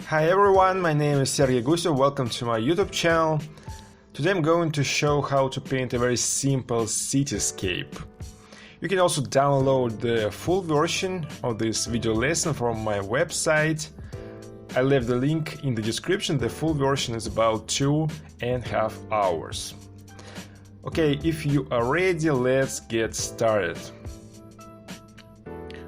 Hi everyone, my name is Sergey Gusev, welcome to my YouTube channel. Today I'm going to show how to paint a very simple cityscape. You can also download the full version of this video lesson from my website. I left the link in the description. The full version is about 2.5 hours. Okay, if you are ready, let's get started.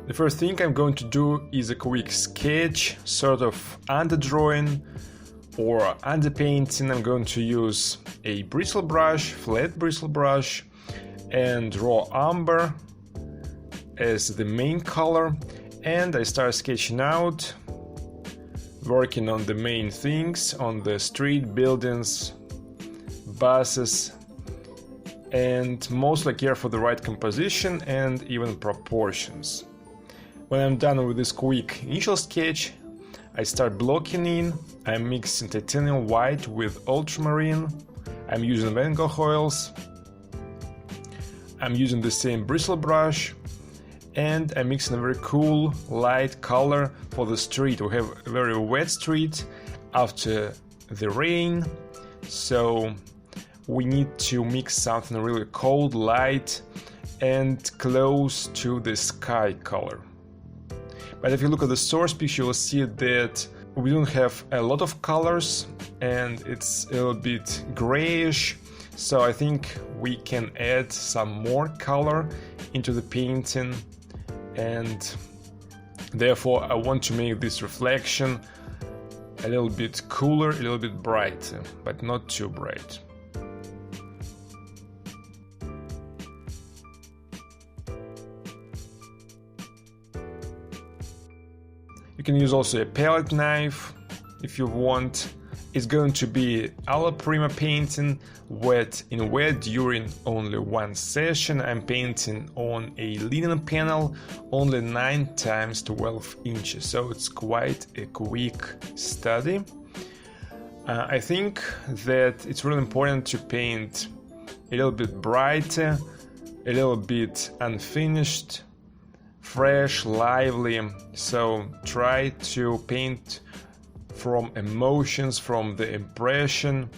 The first thing I'm going to do is a quick sketch, sort of underdrawing or underpainting. I'm going to use a bristle brush, flat bristle brush, and raw umber as the main color. And I start sketching out, working on the main things, on the street, buildings, buses, and mostly care for the right composition and even proportions. When I'm done with this quick initial sketch, I start blocking in. I'm mixing titanium white with ultramarine. I'm using Van Gogh oils. I'm using the same bristle brush, and I'm mixing a very cool light color for the street. We have a very wet street after the rain, so we need to mix something really cold, light, and close to the sky color. But if you look at the source picture, you'll see that we don't have a lot of colors and it's a little bit grayish. So I think we can add some more color into the painting, and therefore I want to make this reflection a little bit cooler, a little bit brighter, but not too bright. You can use also a palette knife if you want. It's going to be alla prima painting, wet in wet during only one session. I'm painting on a linen panel, only 9 times 12 inches, so it's quite a quick study. I think that it's really important to paint a little bit brighter, a little bit unfinished, fresh, lively, so try to paint from emotions, from the impression.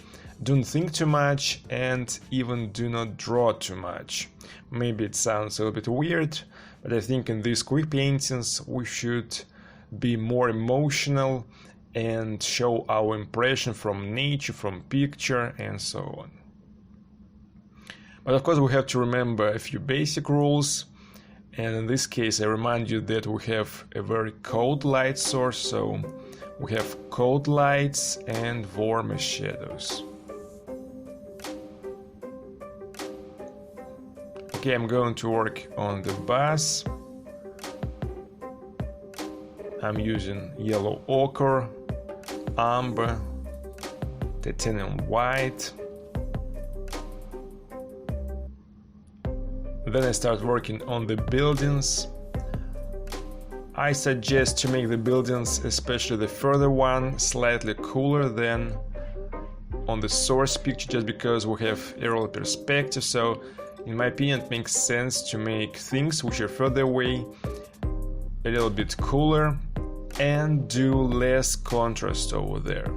Don't think too much and even do not draw too much. Maybe it sounds a little bit weird, but I think in these quick paintings we should be more emotional and show our impression from nature, from picture, and so on. But of course we have to remember a few basic rules. And in this case, I remind you that we have a very cold light source, so we have cold lights and warmer shadows. Okay, I'm going to work on the bus. I'm using yellow ochre, umber, titanium white. Then I start working on the buildings. I suggest to make the buildings, especially the further one, slightly cooler than on the source picture, just because we have aerial perspective. So in my opinion it makes sense to make things which are further away a little bit cooler and do less contrast over there.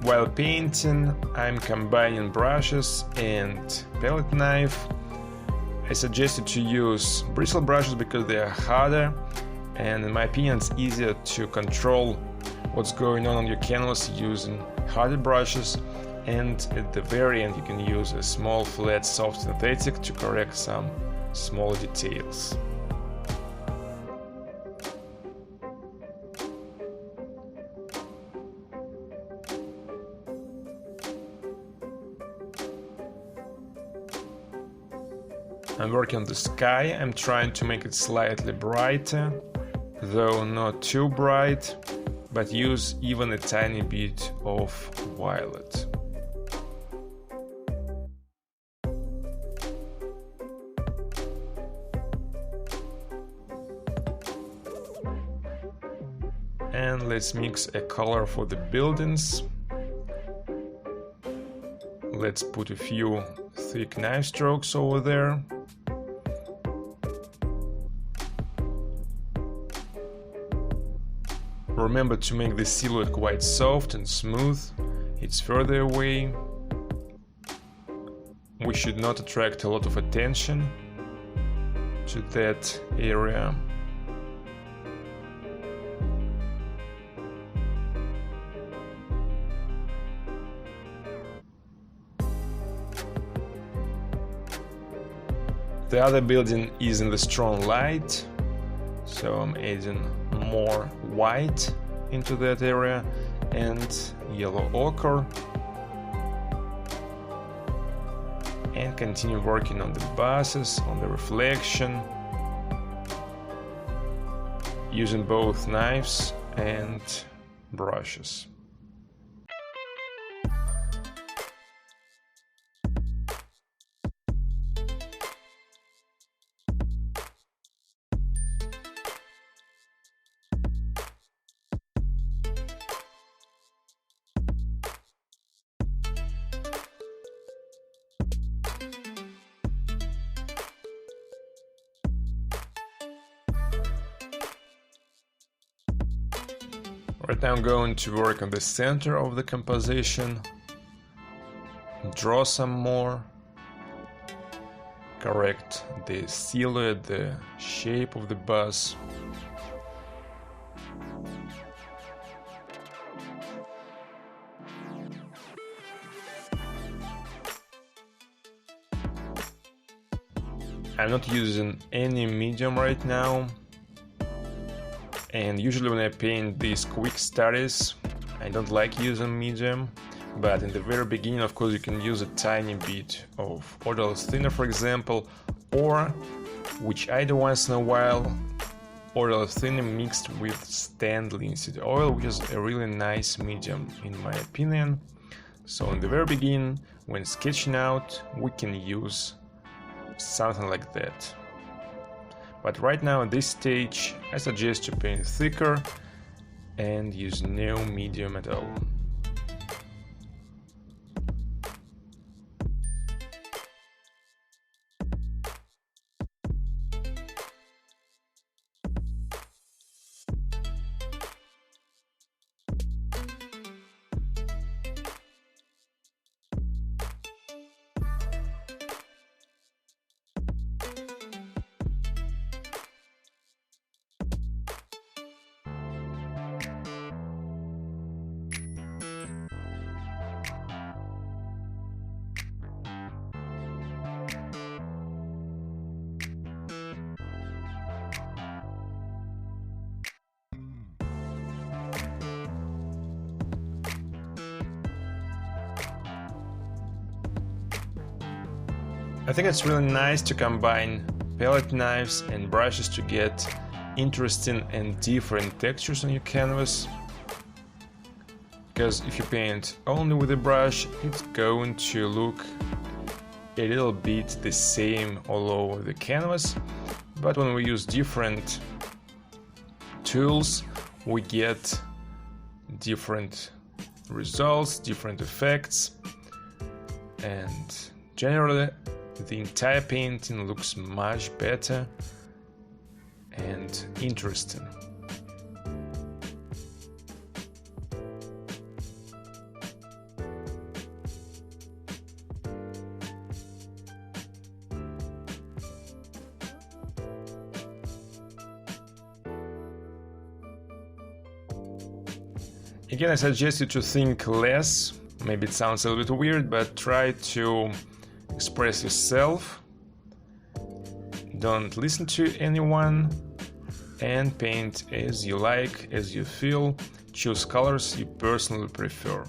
While painting, I'm combining brushes and palette knife. I suggested to use bristle brushes because they are harder, and in my opinion it's easier to control what's going on your canvas using harder brushes. And at the very end you can use a small flat soft synthetic to correct some small details. I'm working on the sky. I'm trying to make it slightly brighter, though not too bright, but use even a tiny bit of violet. And let's mix a color for the buildings. Let's put a few thick knife strokes over there. Remember to make the silhouette quite soft and smooth. It's further away. We should not attract a lot of attention to that area. The other building is in the strong light, so I'm adding more white into that area and yellow ochre, and continue working on the buses, on the reflection, using both knives and brushes. Right now I'm going to work on the center of the composition, draw some more, correct the silhouette, the shape of the bus. I'm not using any medium right now. And usually when I paint these quick studies, I don't like using medium, but in the very beginning, of course, you can use a tiny bit of odorless thinner, for example, or, which I do once in a while, odorless thinner mixed with stand linseed oil, which is a really nice medium in my opinion. So in the very beginning, when sketching out, we can use something like that. But right now at this stage, I suggest to paint thicker and use no medium at all. I think it's really nice to combine palette knives and brushes to get interesting and different textures on your canvas. Because if you paint only with a brush, it's going to look a little bit the same all over the canvas. But when we use different tools, we get different results, different effects, and generally the entire painting looks much better and interesting. Again, I suggest you to think less. Maybe it sounds a little bit weird, but try to express yourself. Don't listen to anyone and paint as you like, as you feel. Choose colors you personally prefer.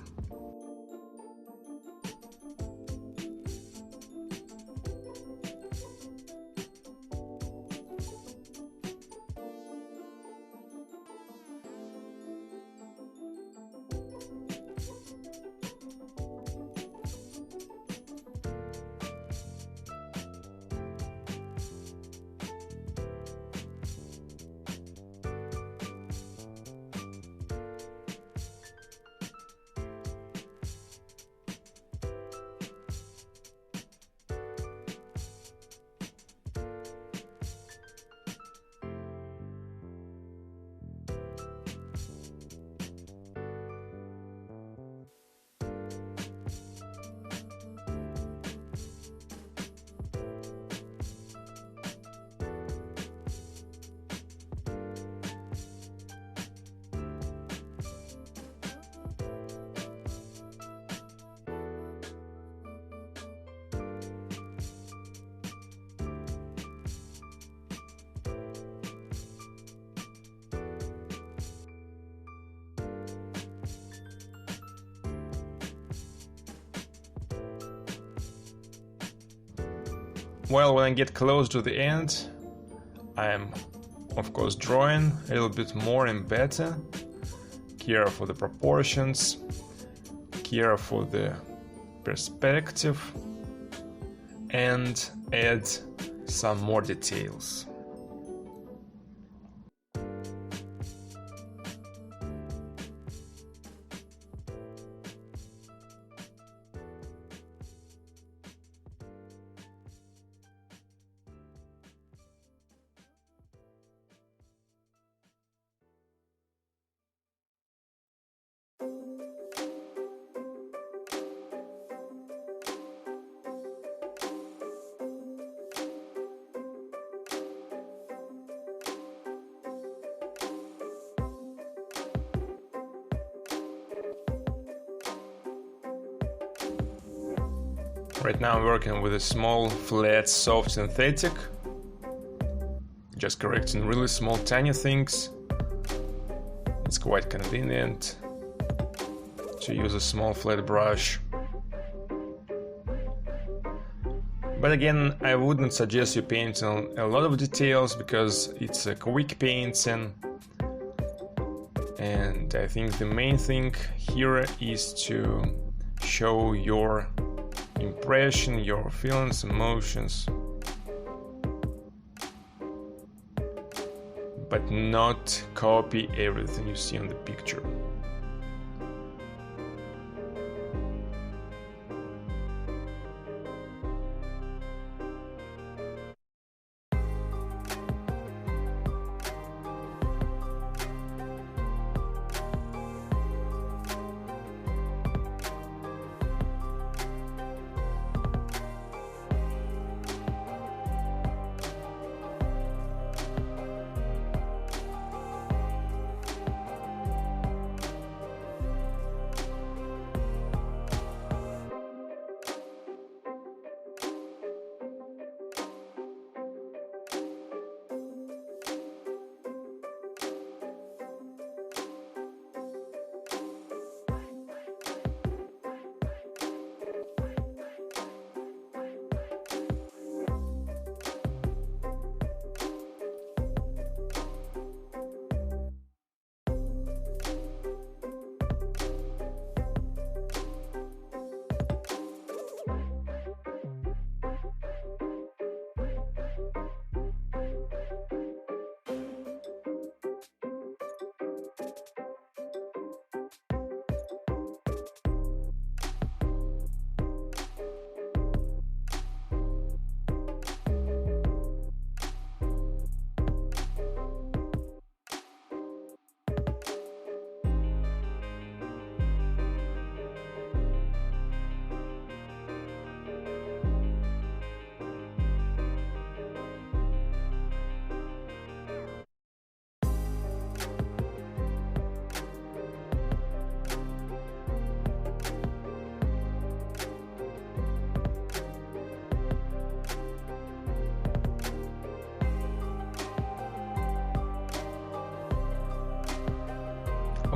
Well, when I get close to the end, I'm of course drawing a little bit more and better. Care for the proportions, care for the perspective, and add some more details. Right now I'm working with a small, flat, soft synthetic, just correcting really small, tiny things. It's quite convenient to use a small flat brush. But again, I wouldn't suggest you painting a lot of details because it's a quick painting. And I think the main thing here is to show your impression, your feelings, emotions, but not copy everything you see on the picture.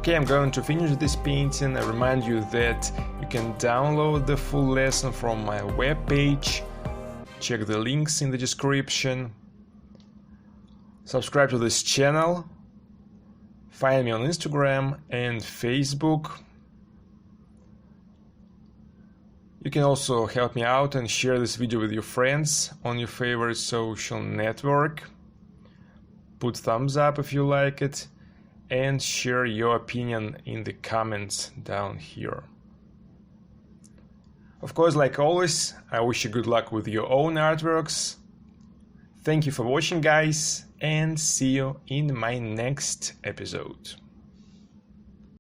Okay, I'm going to finish this painting. I remind you that you can download the full lesson from my webpage. Check the links in the description. Subscribe to this channel. Find me on Instagram and Facebook. You can also help me out and share this video with your friends on your favorite social network. Put thumbs up if you like it, and share your opinion in the comments down here. Of course, like always, I wish you good luck with your own artworks. Thank you for watching, guys, and see you in my next episode.